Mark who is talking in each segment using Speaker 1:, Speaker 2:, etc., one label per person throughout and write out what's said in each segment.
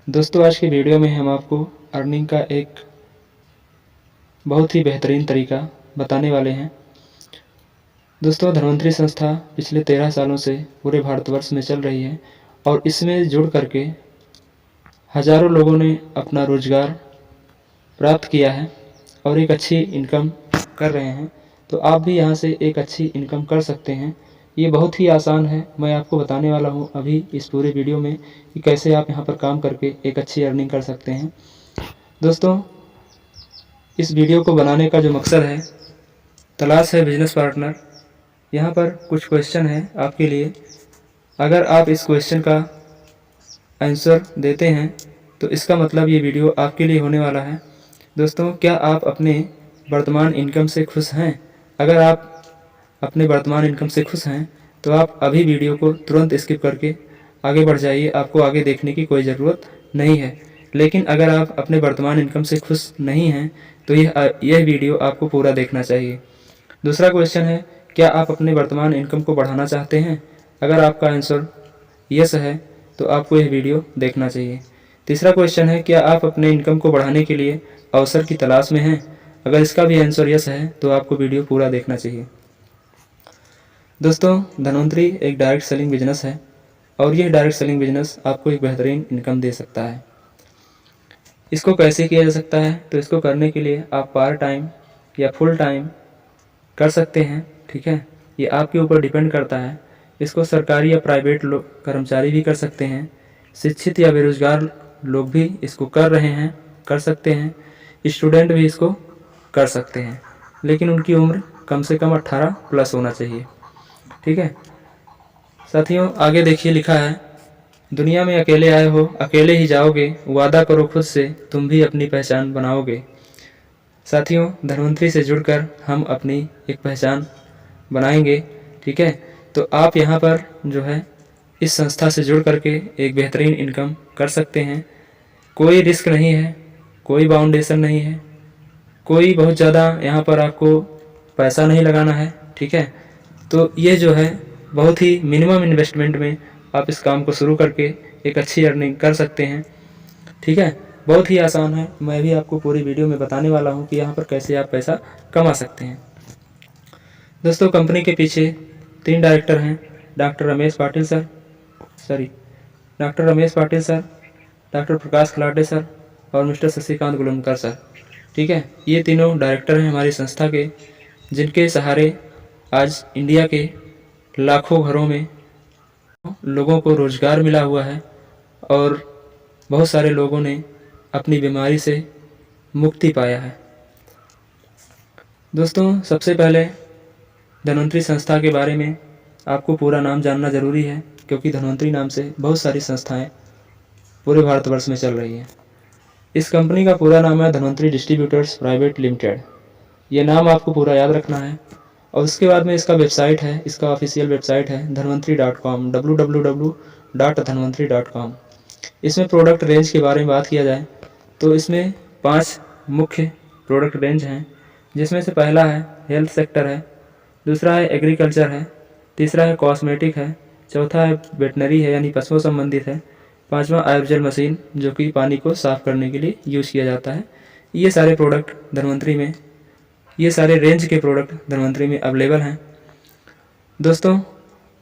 Speaker 1: दोस्तों, आज की वीडियो में हम आपको अर्निंग का एक बहुत ही बेहतरीन तरीका बताने वाले हैं। दोस्तों, धन्वंतरी संस्था पिछले 13 सालों से पूरे भारतवर्ष में चल रही है और इसमें जुड़ करके हज़ारों लोगों ने अपना रोज़गार प्राप्त किया है और एक अच्छी इनकम कर रहे हैं। तो आप भी यहाँ से एक अच्छी इनकम कर सकते हैं। ये बहुत ही आसान है। मैं आपको बताने वाला हूँ अभी इस पूरे वीडियो में कि कैसे आप यहाँ पर काम करके एक अच्छी अर्निंग कर सकते हैं। दोस्तों, इस वीडियो को बनाने का जो मकसद है, तलाश है बिजनेस पार्टनर। यहाँ पर कुछ क्वेश्चन है आपके लिए। अगर आप इस क्वेश्चन का आंसर देते हैं तो इसका मतलब ये वीडियो आपके लिए होने वाला है। दोस्तों, क्या आप अपने वर्तमान इनकम से खुश हैं? अगर आप अपने वर्तमान इनकम से खुश हैं तो आप अभी वीडियो को तुरंत स्किप करके आगे बढ़ जाइए। आपको आगे देखने की कोई ज़रूरत नहीं है। लेकिन अगर आप अपने वर्तमान इनकम से खुश नहीं हैं तो यह वीडियो आपको पूरा देखना चाहिए। दूसरा क्वेश्चन है, क्या आप अपने वर्तमान इनकम को बढ़ाना चाहते हैं? अगर आपका आंसर यस है तो आपको यह वीडियो देखना चाहिए। तीसरा क्वेश्चन है, क्या आप अपने इनकम को बढ़ाने के लिए अवसर की तलाश में हैं? अगर इसका भी आंसर यस है तो आपको वीडियो पूरा देखना चाहिए। दोस्तों, धन्वंतरी एक डायरेक्ट सेलिंग बिजनेस है और यह डायरेक्ट सेलिंग बिजनेस आपको एक बेहतरीन इनकम दे सकता है। इसको कैसे किया जा सकता है? तो इसको करने के लिए आप पार्ट टाइम या फुल टाइम कर सकते हैं। ठीक है, ये आपके ऊपर डिपेंड करता है। इसको सरकारी या प्राइवेट लोग कर्मचारी भी कर सकते हैं। शिक्षित या बेरोजगार लोग भी इसको कर रहे हैं, कर सकते हैं। स्टूडेंट भी इसको कर सकते हैं, लेकिन उनकी उम्र कम से कम 18 प्लस होना चाहिए। ठीक है साथियों, आगे देखिए लिखा है, दुनिया में अकेले आए हो, अकेले ही जाओगे। वादा करो खुद से, तुम भी अपनी पहचान बनाओगे। साथियों, धन्वंतरी से जुड़कर हम अपनी एक पहचान बनाएंगे। ठीक है, तो आप यहाँ पर जो है इस संस्था से जुड़ करके एक बेहतरीन इनकम कर सकते हैं। कोई रिस्क नहीं है, कोई बाउंडेशन नहीं है, कोई बहुत ज़्यादा यहाँ पर आपको पैसा नहीं लगाना है। ठीक है, तो ये जो है बहुत ही मिनिमम इन्वेस्टमेंट में आप इस काम को शुरू करके एक अच्छी अर्निंग कर सकते हैं। ठीक है, बहुत ही आसान है। मैं भी आपको पूरी वीडियो में बताने वाला हूँ कि यहाँ पर कैसे आप पैसा कमा सकते हैं। दोस्तों, कंपनी के पीछे 3 डायरेक्टर हैं, doctor Ramesh Patil sir, doctor Prakash Khalate sir और मिस्टर शशिकांत गुलनकर सर। ठीक है, ये तीनों डायरेक्टर हैं हमारी संस्था के, जिनके सहारे आज इंडिया के लाखों घरों में लोगों को रोज़गार मिला हुआ है और बहुत सारे लोगों ने अपनी बीमारी से मुक्ति पाया है। दोस्तों, सबसे पहले धन्वंतरी संस्था के बारे में आपको पूरा नाम जानना ज़रूरी है, क्योंकि धन्वंतरी नाम से बहुत सारी संस्थाएं पूरे भारतवर्ष में चल रही हैं। इस कंपनी का पूरा नाम है धन्वंतरी डिस्ट्रीब्यूटर्स प्राइवेट लिमिटेड। ये नाम आपको पूरा याद रखना है। और उसके बाद में इसका वेबसाइट है, इसका ऑफिशियल वेबसाइट है dhanvantri.com, www.dhanvantri.com। इसमें प्रोडक्ट रेंज के बारे में बात किया जाए तो इसमें 5 मुख्य प्रोडक्ट रेंज हैं, जिसमें से पहला है हेल्थ सेक्टर है, दूसरा है एग्रीकल्चर है, तीसरा है कॉस्मेटिक है, चौथा है वेटनरी है यानी पशुओं संबंधित है, पांचवा आयोजल मशीन जो कि पानी को साफ़ करने के लिए यूज़ किया जाता है। ये सारे प्रोडक्ट धन्वंतरी में, ये सारे रेंज के प्रोडक्ट धन्वंतरी में अवेलेबल हैं। दोस्तों,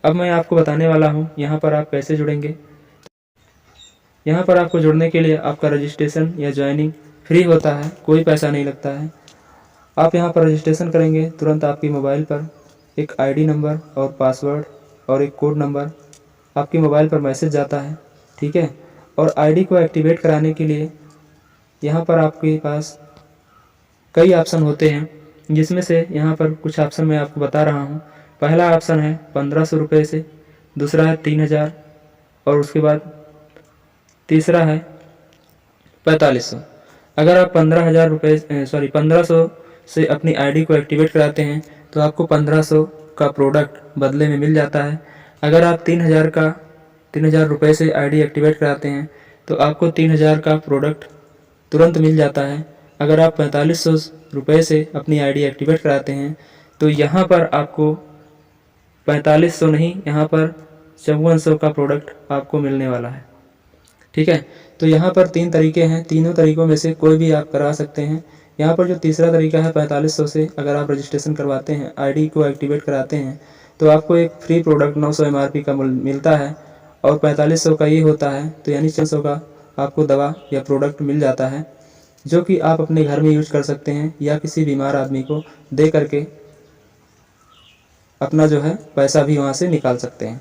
Speaker 1: अब मैं आपको बताने वाला हूँ यहाँ पर आप कैसे जुड़ेंगे। यहाँ पर आपको जुड़ने के लिए आपका रजिस्ट्रेशन या ज्वाइनिंग फ्री होता है, कोई पैसा नहीं लगता है। आप यहाँ पर रजिस्ट्रेशन करेंगे, तुरंत आपकी मोबाइल पर एक आईडी नंबर और पासवर्ड और एक कोड नंबर आपके मोबाइल पर मैसेज जाता है। ठीक है, और आईडी को एक्टिवेट कराने के लिए यहाँ पर आपके पास कई ऑप्शन होते हैं, जिसमें से यहाँ पर कुछ ऑप्शन मैं आपको बता रहा हूँ। पहला ऑप्शन है 1500 रुपये से, दूसरा है 3000 और उसके बाद तीसरा है 4500। अगर आप 1500 से अपनी आईडी को एक्टिवेट कराते हैं तो आपको 1500 का प्रोडक्ट बदले में मिल जाता है। अगर आप 3000 रुपये से आईडी एक्टिवेट कराते हैं तो आपको 3000 का प्रोडक्ट तुरंत मिल जाता है। अगर आप 4500 रुपये से अपनी आईडी एक्टिवेट कराते हैं तो यहाँ पर आपको 4500 नहीं, यहाँ पर 5400 का प्रोडक्ट आपको मिलने वाला है। ठीक है। तो यहाँ पर 3 तरीके हैं, तीनों तरीकों में से कोई भी आप करा सकते हैं। यहाँ पर जो तीसरा तरीका है 4500 से अगर आप रजिस्ट्रेशन करवाते हैं, आईडी को एक्टिवेट कराते हैं, तो आपको एक फ्री प्रोडक्ट 900 एमआरपी का मिलता है और 4500 का ये होता है, तो यानी 600 का आपको दवा या प्रोडक्ट मिल जाता है, जो कि आप अपने घर में यूज कर सकते हैं या किसी बीमार आदमी को दे करके अपना जो है पैसा भी वहाँ से निकाल सकते हैं।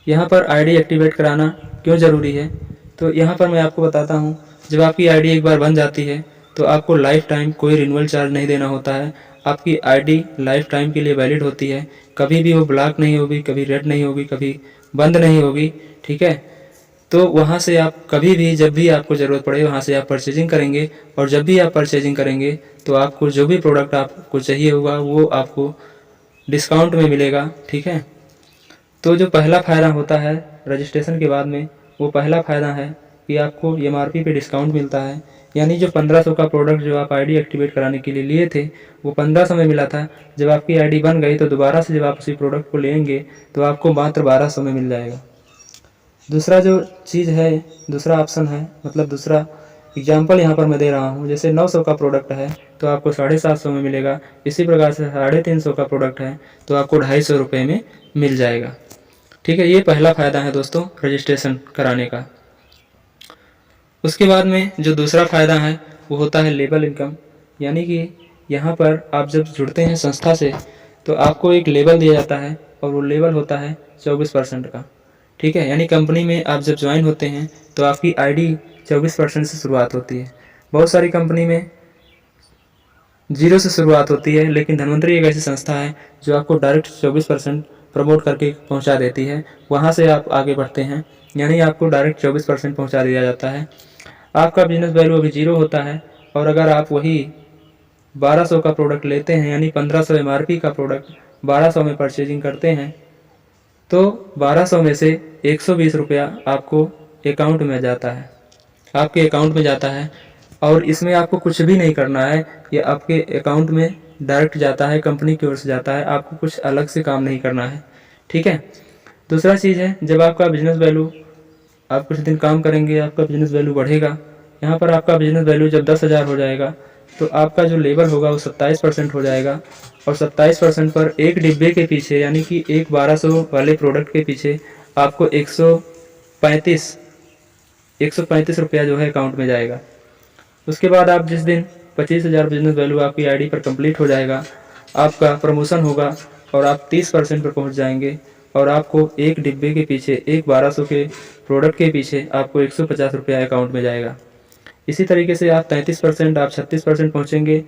Speaker 1: यहाँ पर आईडी एक्टिवेट कराना क्यों ज़रूरी है, तो यहाँ पर मैं आपको बताता हूँ। जब आपकी आईडी एक बार बन जाती है तो आपको लाइफ टाइम कोई रिन्यूअल चार्ज नहीं देना होता है। आपकी आईडी लाइफ टाइम के लिए वैलिड होती है, कभी भी वो ब्लॉक नहीं होगी, कभी रेड नहीं होगी, कभी बंद नहीं होगी। ठीक है। तो वहाँ से आप कभी भी जब भी आपको ज़रूरत पड़े वहाँ से आप परचेजिंग करेंगे, और जब भी आप परचेजिंग करेंगे तो आपको जो भी प्रोडक्ट आपको चाहिए होगा वो आपको डिस्काउंट में मिलेगा। ठीक है। तो जो पहला फ़ायदा होता है रजिस्ट्रेशन के बाद में, वो पहला फ़ायदा है कि आपको एमआरपी पे डिस्काउंट मिलता है। यानी जो 1500 का प्रोडक्ट जो आप आईडी एक्टिवेट कराने के लिए लिए थे वो 1500 में मिला था। जब आपकी आईडी बन गई तो दोबारा से जब आप उसी प्रोडक्ट को लेंगे तो आपको मात्र 1200 में मिल जाएगा। दूसरा जो चीज़ है, दूसरा ऑप्शन है, मतलब दूसरा एग्जाम्पल यहाँ पर मैं दे रहा हूँ। जैसे 900 का प्रोडक्ट है तो आपको 750 में मिलेगा। इसी प्रकार से 350 का प्रोडक्ट है तो आपको 250 रुपये में मिल जाएगा। ठीक है। ये पहला फ़ायदा है दोस्तों रजिस्ट्रेशन कराने का। उसके बाद में जो दूसरा फ़ायदा है वो होता है लेबल इनकम। यानी कि यहाँ पर आप जब जुड़ते हैं संस्था से तो आपको एक लेबल दिया जाता है और वो लेबल होता है 24% का। ठीक है। यानी कंपनी में आप जब ज्वाइन होते हैं तो आपकी आईडी 24% से शुरुआत होती है। बहुत सारी कंपनी में 0 से शुरुआत होती है, लेकिन धन्वंतरी एक ऐसी संस्था है जो आपको डायरेक्ट 24% प्रमोट करके पहुंचा देती है। वहां से आप आगे बढ़ते हैं, यानी आपको डायरेक्ट 24% पहुंचा दिया जाता है। आपका बिजनेस वैल्यू अभी 0 होता है, और अगर आप वही 1200 का प्रोडक्ट लेते हैं, यानी 1500 एमआरपी का प्रोडक्ट 1200 में परचेजिंग करते हैं, तो 1200 में से 120 रुपया आपको अकाउंट में जाता है, आपके अकाउंट में जाता है। और इसमें आपको कुछ भी नहीं करना है, ये आपके अकाउंट में डायरेक्ट जाता है, कंपनी की ओर से जाता है, आपको कुछ अलग से काम नहीं करना है। ठीक है। दूसरा चीज़ है, जब आपका बिजनेस वैल्यू, आप कुछ दिन काम करेंगे, आपका बिजनेस वैल्यू बढ़ेगा। यहाँ पर आपका बिजनेस वैल्यू जब 10,000 हो जाएगा तो आपका जो लेबर होगा वो 27% हो जाएगा, और 27% पर एक डिब्बे के पीछे, यानी कि एक 1200 वाले प्रोडक्ट के पीछे आपको 135 रुपया जो है अकाउंट में जाएगा। उसके बाद आप जिस दिन 25,000 बिजनेस वैल्यू आपकी आईडी पर कंप्लीट हो जाएगा, आपका प्रमोशन होगा और आप 30% पर पहुंच जाएंगे, और आपको एक डिब्बे के पीछे, एक 1200 के प्रोडक्ट के पीछे आपको 150 रुपया अकाउंट में जाएगा। इसी तरीके से आप 33%, आप 36% पहुँचेंगे।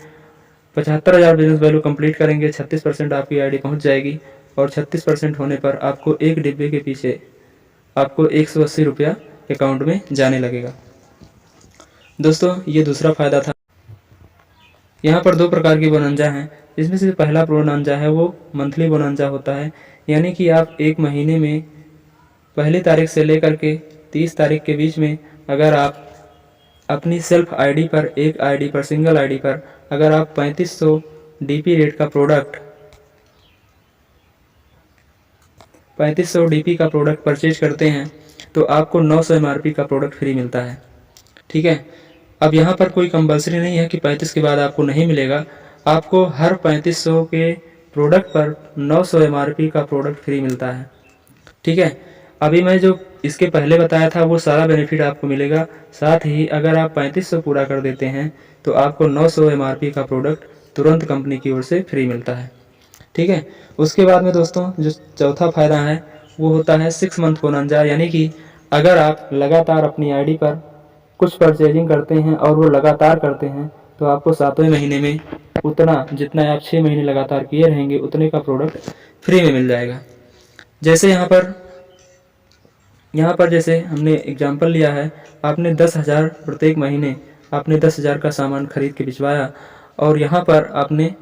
Speaker 1: 75,000 बिजनेस वैल्यू कंप्लीट करेंगे, 36% आपकी आईडी पहुँच जाएगी, और 36% होने पर आपको एक डिब्बे के पीछे आपको 180 रुपया अकाउंट में जाने लगेगा। दोस्तों, ये दूसरा फ़ायदा था। यहाँ पर 2 प्रकार की बोनंजा हैं। इसमें से पहला बोनंजा है वो मंथली बोनंजा होता है, यानी कि आप एक महीने में पहली तारीख से लेकर के 30 तारीख के बीच में अगर आप अपनी सेल्फ आईडी पर, एक आईडी पर, सिंगल आईडी पर अगर आप 3500 डीपी रेट का प्रोडक्ट, 3500 डीपी का प्रोडक्ट परचेज करते हैं तो आपको 900 एमआरपी का प्रोडक्ट फ्री मिलता है। ठीक है। अब यहाँ पर कोई कंपल्सरी नहीं है कि 35 के बाद आपको नहीं मिलेगा, आपको हर 3500 के प्रोडक्ट पर 900 एमआरपी का प्रोडक्ट फ्री मिलता है। ठीक है। अभी मैं जो इसके पहले बताया था वो सारा बेनिफिट आपको मिलेगा। साथ ही अगर आप 3500 पूरा कर देते हैं तो आपको 900 एमआरपी का प्रोडक्ट तुरंत कंपनी की ओर से फ्री मिलता है। ठीक है। उसके बाद में दोस्तों जो चौथा फ़ायदा है वो होता है 6 मंथ बोनंजा, यानी कि अगर आप लगातार अपनी आईडी पर कुछ परचेजिंग करते हैं और वो लगातार करते हैं तो आपको 7वें महीने में उतना, जितना आप 6 महीने लगातार किए रहेंगे उतने का प्रोडक्ट फ्री में मिल जाएगा। जैसे यहाँ पर जैसे हमने एग्जाम्पल लिया है, आपने 10,000 प्रत्येक महीने आपने 10,000 का सामान खरीद के भिजवाया, और यहाँ पर आपने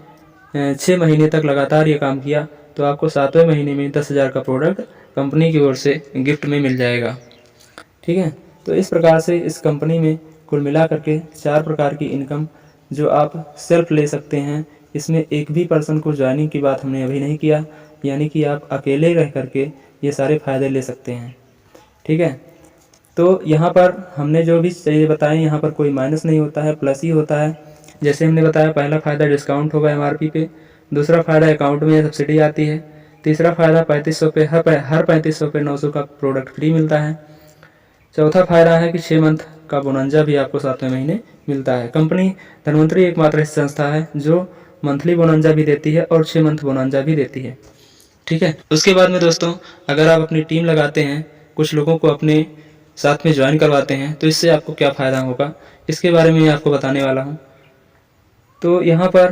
Speaker 1: 6 महीने तक लगातार ये काम किया तो आपको 7वें महीने में 10,000 का प्रोडक्ट कंपनी की ओर से गिफ्ट में मिल जाएगा। ठीक है। तो इस प्रकार से इस कंपनी में कुल मिला करके 4 प्रकार की इनकम जो आप सेल्फ ले सकते हैं। इसमें एक भी पर्सन को ज्वाइनिंग की बात हमने अभी नहीं किया, यानी कि आप अकेले रह करके ये सारे फ़ायदे ले सकते हैं। ठीक है। तो यहाँ पर हमने जो भी चीज़ें बताई, यहाँ पर कोई माइनस नहीं होता है, प्लस ही होता है। जैसे हमने बताया, पहला फ़ायदा डिस्काउंट होगा MRP पे, दूसरा फ़ायदा अकाउंट में सब्सिडी आती है, तीसरा फ़ायदा 3500 पे हर 3500 पे 900 का प्रोडक्ट फ्री मिलता है, चौथा फ़ायदा है कि 6 मंथ का बोनंजा भी आपको 7वें महीने मिलता है। कंपनी धनवंतरी एकमात्र ऐसी संस्था है जो मंथली बोनंजा भी देती है और 6 मंथ बोनंजा भी देती है, ठीक है। उसके बाद में दोस्तों, अगर आप अपनी टीम लगाते हैं, कुछ लोगों को अपने साथ में ज्वाइन करवाते हैं, तो इससे आपको क्या फ़ायदा होगा, इसके बारे में मैं आपको बताने वाला हूँ। तो यहाँ पर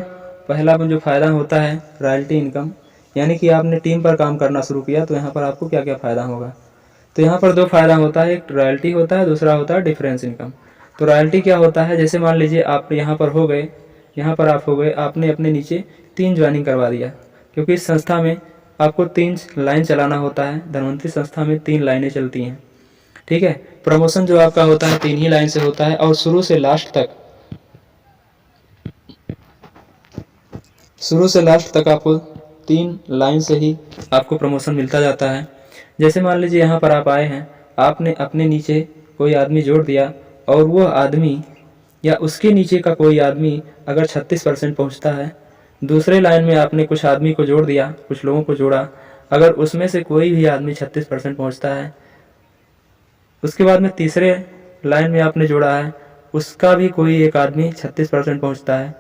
Speaker 1: पहला जो फ़ायदा होता है रॉयल्टी इनकम, यानी कि आपने टीम पर काम करना शुरू किया तो यहाँ पर आपको क्या क्या फ़ायदा होगा। तो यहाँ पर 2 फ़ायदा होता है, एक रॉयल्टी होता है, दूसरा होता है डिफरेंस इनकम। तो रॉयल्टी क्या होता है, जैसे मान लीजिए आप यहाँ पर हो गए, यहाँ पर आप हो गए, आपने अपने नीचे 3 ज्वाइनिंग करवा दिया, क्योंकि इस संस्था में आपको 3 लाइन चलाना होता है। धनवंतरी संस्था में 3 लाइनें चलती हैं, ठीक है। प्रमोशन जो आपका होता है 3 ही लाइन से होता है और शुरू से लास्ट तक आपको 3 लाइन से ही आपको प्रमोशन मिलता जाता है। जैसे मान लीजिए यहाँ पर आप आए हैं, आपने अपने नीचे कोई आदमी जोड़ दिया और वो आदमी या उसके नीचे का कोई आदमी अगर 36% पहुँचता है, दूसरे लाइन में आपने कुछ आदमी को जोड़ दिया, कुछ लोगों को जोड़ा, अगर उसमें से कोई भी आदमी 36% पहुँचता है, उसके बाद में तीसरे लाइन में आपने जोड़ा है, उसका भी कोई एक आदमी 36% पहुँचता है,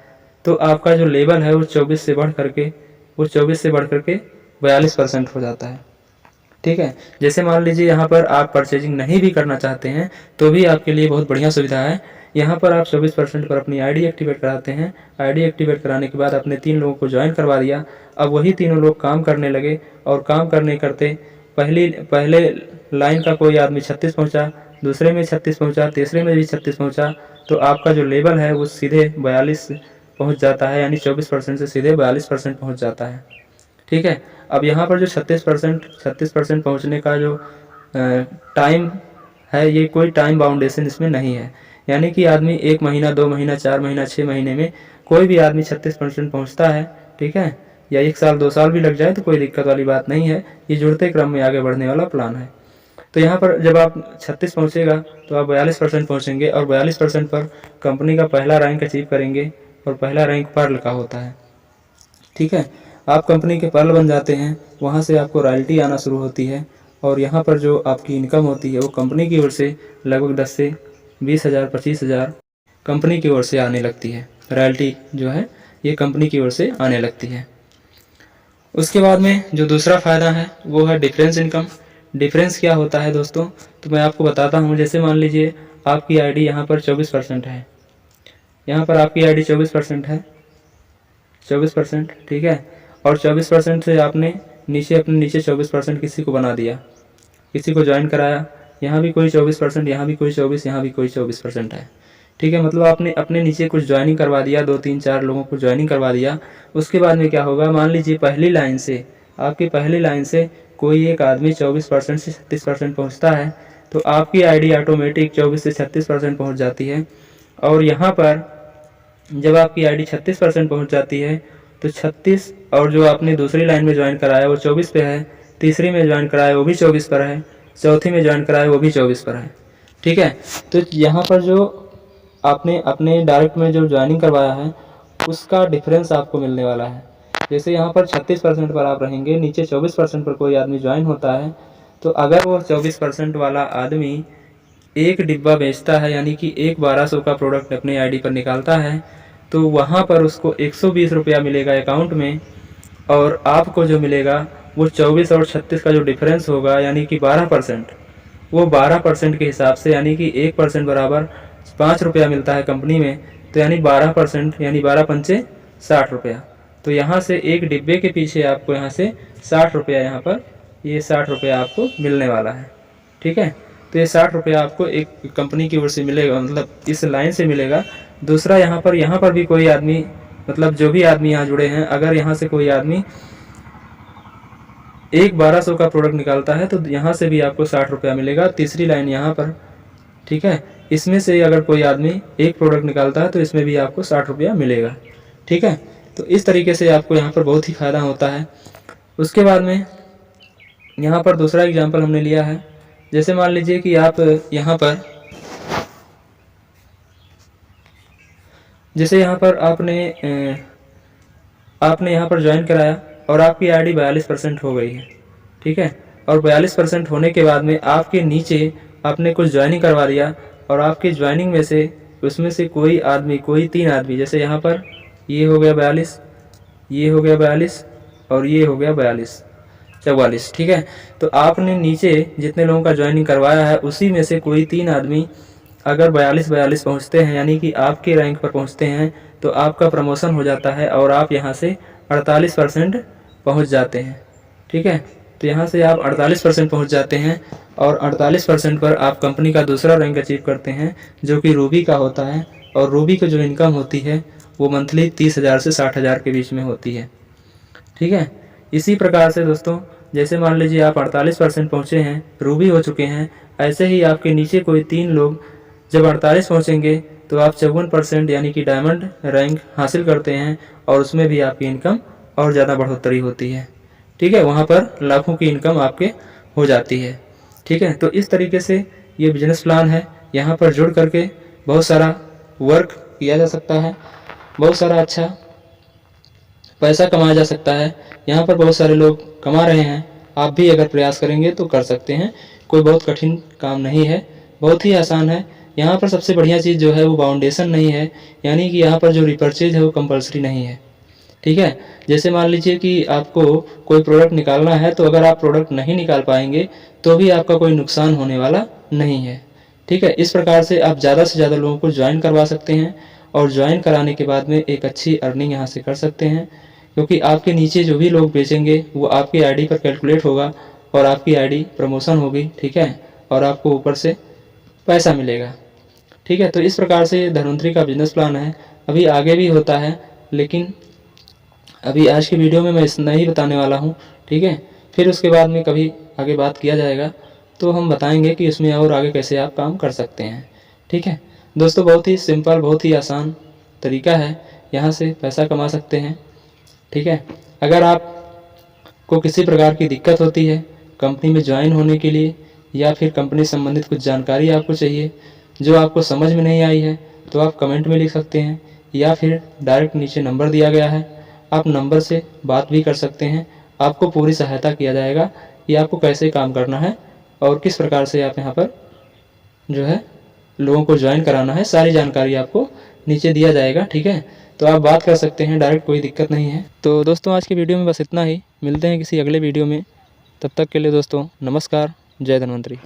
Speaker 1: तो आपका जो लेवल है वो 24 से बढ़ करके 42% हो जाता है, ठीक है। जैसे मान लीजिए यहाँ पर आप परचेजिंग नहीं भी करना चाहते हैं तो भी आपके लिए बहुत बढ़िया सुविधा है। यहाँ पर आप 24% पर अपनी आईडी एक्टिवेट कराते हैं। आईडी एक्टिवेट कराने के बाद आपने 3 लोगों को ज्वाइन करवा दिया। अब वही तीनों लोग काम करने लगे और काम करते पहले लाइन का कोई आदमी 36 पहुँचा, दूसरे में 36 पहुँचा, तीसरे में भी 36 पहुँचा, तो आपका जो लेवल है वो सीधे 42 पहुँच जाता है, यानी 24% से सीधे 42% पहुँच जाता है, ठीक है। अब यहाँ पर जो 36% पहुँचने का जो टाइम है, ये कोई टाइम बाउंडेशन इसमें नहीं है, यानी कि आदमी 1 महीना, 2 महीना, 4 महीना, 6 महीने में कोई भी आदमी 36% पहुँचता है, ठीक है, या 1 साल 2 साल भी लग जाए तो कोई दिक्कत वाली बात नहीं है। ये जुड़ते क्रम में आगे बढ़ने वाला प्लान है। तो यहाँ पर जब आप 36 पहुँचेगा तो आप 42% पहुँचेंगे और 42% पर कंपनी का पहला रैंक अचीव करेंगे और पहला रैंक पर्ल का होता है, ठीक है। आप कंपनी के पर्ल बन जाते हैं, वहाँ से आपको रॉयल्टी आना शुरू होती है और यहाँ पर जो आपकी इनकम होती है वो कंपनी की ओर से लगभग 10 से 20,000 25,000 कंपनी की ओर से आने लगती है। रॉयल्टी जो है ये कंपनी की ओर से आने लगती है। उसके बाद में जो दूसरा फ़ायदा है वो है डिफरेंस इनकम। डिफरेंस क्या होता है दोस्तों, तो मैं आपको बताता हूँ। जैसे मान लीजिए आपकी आईडी यहाँ पर 24% है, यहाँ पर आपकी आईडी 24% है, 24%, ठीक है। और 24% से आपने अपने नीचे 24% किसी को बना दिया, किसी को ज्वाइन कराया, यहाँ भी कोई 24%, यहाँ भी कोई 24, यहाँ भी कोई 24% है, ठीक है। मतलब आपने अपने नीचे कुछ ज्वाइनिंग करवा दिया, 2 3 4 लोगों को ज्वाइनिंग करवा दिया। उसके बाद में क्या होगा, मान लीजिए आपकी पहली लाइन से कोई एक आदमी 24% से 36% पहुँचता है, तो आपकी आईडी ऑटोमेटिक 24 से 36% पहुँच जाती है। और यहाँ पर जब आपकी आईडी 36% पहुँच जाती है तो 36, और जो आपने दूसरी लाइन में ज्वाइन कराया वो 24 पे है, तीसरी में ज्वाइन कराया वो भी 24 पर है, चौथी में ज्वाइन कराया वो भी 24 पर है, ठीक है। तो यहाँ पर जो आपने अपने डायरेक्ट में जो ज्वाइनिंग करवाया है उसका डिफरेंस आपको मिलने वाला है। जैसे यहाँ पर 36% पर आप रहेंगे, नीचे 24% पर कोई आदमी ज्वाइन होता है, तो अगर वो 24% वाला आदमी एक डिब्बा बेचता है, यानी कि एक 1200 का प्रोडक्ट अपने आईडी पर निकालता है, तो वहाँ पर उसको 120 रुपया मिलेगा अकाउंट में, और आपको जो मिलेगा वो 24 और 36 का जो डिफरेंस होगा, यानी कि 12%, वो 12% के हिसाब से, यानी कि 1% बराबर 5 रुपया मिलता है कंपनी में, तो यानी 12%, यानी 12 पंचे 60 रुपया। तो यहाँ से एक डिब्बे के पीछे आपको यहाँ से 60 रुपया, यहाँ पर ये 60 रुपया आपको मिलने वाला है, ठीक है। तो ये 60 रुपया आपको एक कंपनी की ओर से मिलेगा, मतलब इस लाइन से मिलेगा। दूसरा यहाँ पर भी कोई आदमी, मतलब जो भी आदमी यहाँ जुड़े हैं, अगर यहाँ से कोई आदमी एक 1200 का प्रोडक्ट निकालता है तो यहाँ से भी आपको 60 रुपया मिलेगा, तीसरी लाइन यहाँ पर, ठीक है। इसमें से अगर कोई आदमी एक प्रोडक्ट निकालता है तो इसमें भी आपको 60 रुपया मिलेगा, ठीक है। तो इस तरीके से आपको यहाँ पर बहुत ही फ़ायदा होता है। उसके बाद में यहाँ पर दूसरा एग्जाम्पल हमने लिया है, जैसे मान लीजिए कि आप यहाँ पर, जैसे यहाँ पर आपने यहाँ पर ज्वाइन कराया और आपकी आईडी 42% हो गई है, ठीक है। और 42% होने के बाद में आपके नीचे आपने कुछ ज्वाइनिंग करवा दिया और आपके ज्वाइनिंग में से उसमें से कोई 3 आदमी, जैसे यहाँ पर ये हो गया 42, ये हो गया 42 और ये हो गया 44, ठीक है। तो आपने नीचे जितने लोगों का ज्वाइनिंग करवाया है उसी में से कोई 3 आदमी अगर 42 पहुँचते हैं, यानी कि आपके रैंक पर पहुँचते हैं, तो आपका प्रमोशन हो जाता है और आप यहाँ से 48% पहुँच जाते हैं, ठीक है। तो यहाँ से आप 48% पहुँच जाते हैं और 48% पर आप कंपनी का दूसरा रैंक अचीव करते हैं, जो कि रूबी का होता है। और रूबी की जो इनकम होती है वो मंथली 30,000 से 60,000 के बीच में होती है, ठीक है। इसी प्रकार से दोस्तों, जैसे मान लीजिए आप 48% पहुँचे हैं, रूबी हो चुके हैं, ऐसे ही आपके नीचे कोई 3 लोग जब 48 पहुँचेंगे तो आप 54% यानी कि डायमंड रैंक हासिल करते हैं और उसमें भी आपकी इनकम और ज़्यादा बढ़ोतरी होती है, ठीक है। वहाँ पर लाखों की इनकम आपके हो जाती है, ठीक है। तो इस तरीके से ये बिजनेस प्लान है, यहाँ पर जुड़ करके बहुत सारा वर्क किया जा सकता है, बहुत सारा अच्छा पैसा कमाया जा सकता है। यहाँ पर बहुत सारे लोग कमा रहे हैं, आप भी अगर प्रयास करेंगे तो कर सकते हैं। कोई बहुत कठिन काम नहीं है, बहुत ही आसान है। यहाँ पर सबसे बढ़िया चीज़ जो है वो बाउंडेशन नहीं है, यानी कि यहाँ पर जो रिपर्चेज है वो कंपलसरी नहीं है, ठीक है। जैसे मान लीजिए कि आपको कोई प्रोडक्ट निकालना है, तो अगर आप प्रोडक्ट नहीं निकाल पाएंगे तो भी आपका कोई नुकसान होने वाला नहीं है, ठीक है। इस प्रकार से आप ज़्यादा से ज़्यादा लोगों को ज्वाइन करवा सकते हैं और ज्वाइन कराने के बाद में एक अच्छी अर्निंग यहाँ से कर सकते हैं, क्योंकि आपके नीचे जो भी लोग बेचेंगे वो आपकी आईडी पर कैलकुलेट होगा और आपकी आईडी प्रमोशन होगी, ठीक है, और आपको ऊपर से पैसा मिलेगा, ठीक है। तो इस प्रकार से धन्वंतरी का बिजनेस प्लान है। अभी आगे भी होता है, लेकिन अभी आज की वीडियो में मैं इतना ही बताने वाला हूँ, ठीक है। फिर उसके बाद में कभी आगे बात किया जाएगा तो हम बताएंगे कि इसमें और आगे कैसे आप काम कर सकते हैं, ठीक है। दोस्तों, बहुत ही सिंपल, बहुत ही आसान तरीका है, यहाँ से पैसा कमा सकते हैं, ठीक है। अगर आपको किसी प्रकार की दिक्कत होती है कंपनी में ज्वाइन होने के लिए, या फिर कंपनी संबंधित कुछ जानकारी आपको चाहिए जो आपको समझ में नहीं आई है, तो आप कमेंट में लिख सकते हैं या फिर डायरेक्ट नीचे नंबर दिया गया है, आप नंबर से बात भी कर सकते हैं। आपको पूरी सहायता किया जाएगा कि आपको कैसे काम करना है और किस प्रकार से आप यहाँ पर जो है लोगों को ज्वाइन कराना है, सारी जानकारी आपको नीचे दिया जाएगा, ठीक है। तो आप बात कर सकते हैं डायरेक्ट, कोई दिक्कत नहीं है। तो दोस्तों, आज की वीडियो में बस इतना ही, मिलते हैं किसी अगले वीडियो में। तब तक के लिए दोस्तों नमस्कार, जय धन्वंतरी।